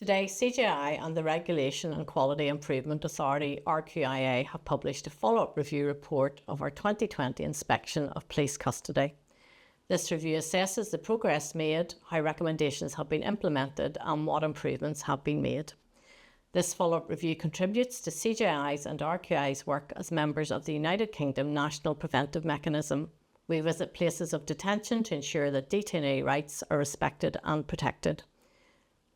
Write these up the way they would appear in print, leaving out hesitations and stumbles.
Today, CJI and the Regulation and Quality Improvement Authority, RQIA, have published a follow-up review report of our 2020 inspection of police custody. This review assesses the progress made, how recommendations have been implemented and what improvements have been made. This follow-up review contributes to CJI's and RQI's work as members of the United Kingdom National Preventive Mechanism. We visit places of detention to ensure that detainee rights are respected and protected.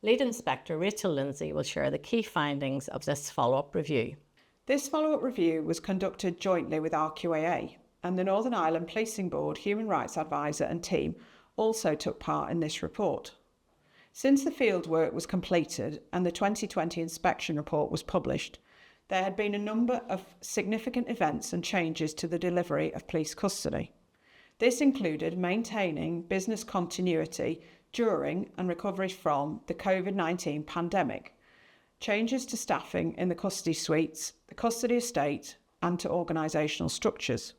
Lead Inspector Rachel Lindsay will share the key findings of this follow-up review. This follow-up review was conducted jointly with RQIA, and the Northern Ireland Policing Board Human Rights Advisor and team also took part in this report. Since the fieldwork was completed and the 2020 inspection report was published, there had been a number of significant events and changes to the delivery of police custody. This included maintaining business continuity during and recovery from the COVID-19 pandemic, changes to staffing in the custody suites, the custody estate, and to organisational structures.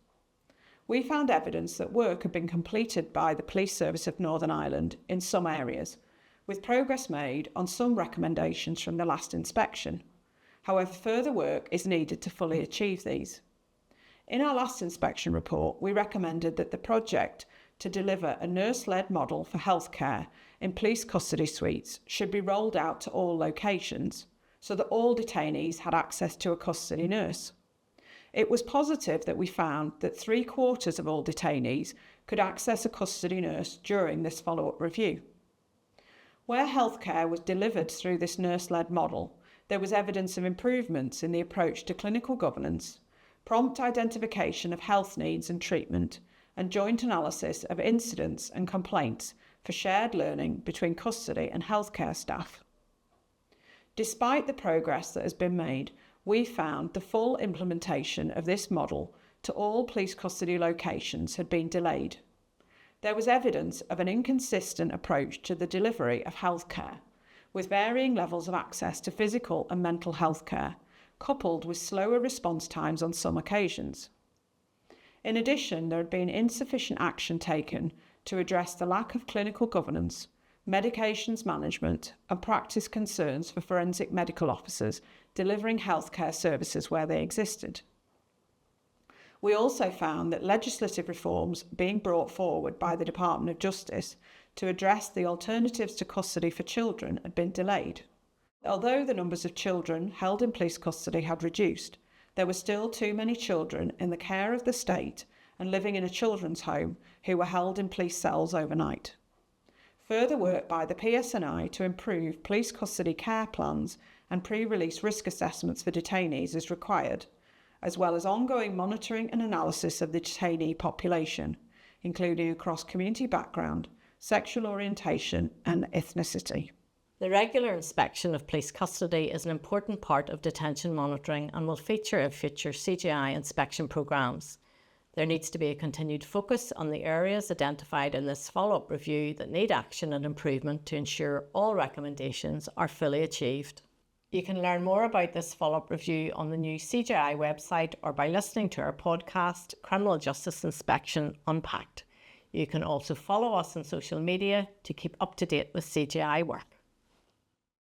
We found evidence that work had been completed by the Police Service of Northern Ireland in some areas, with progress made on some recommendations from the last inspection. However, further work is needed to fully achieve these. In our last inspection report, we recommended that the project to deliver a nurse-led model for healthcare in police custody suites should be rolled out to all locations so that all detainees had access to a custody nurse. It was positive that we found that 3/4 of all detainees could access a custody nurse during this follow-up review. Where healthcare was delivered through this nurse-led model, there was evidence of improvements in the approach to clinical governance, prompt identification of health needs and treatment, and joint analysis of incidents and complaints for shared learning between custody and healthcare staff. Despite the progress that has been made, we found the full implementation of this model to all police custody locations had been delayed. There was evidence of an inconsistent approach to the delivery of healthcare, with varying levels of access to physical and mental health care, coupled with slower response times on some occasions. In addition, there had been insufficient action taken to address the lack of clinical governance, medications management, and practice concerns for forensic medical officers delivering healthcare services where they existed. We also found that legislative reforms being brought forward by the Department of Justice to address the alternatives to custody for children had been delayed. Although the numbers of children held in police custody had reduced, there were still too many children in the care of the state and living in a children's home who were held in police cells overnight. Further work by the PSNI to improve police custody care plans and pre-release risk assessments for detainees is required, as well as ongoing monitoring and analysis of the detainee population, including across community background, sexual orientation and ethnicity. The regular inspection of police custody is an important part of detention monitoring and will feature in future CJI inspection programmes. There needs to be a continued focus on the areas identified in this follow-up review that need action and improvement to ensure all recommendations are fully achieved. You can learn more about this follow-up review on the new CJI website or by listening to our podcast, Criminal Justice Inspection Unpacked. You can also follow us on social media to keep up to date with CJI work.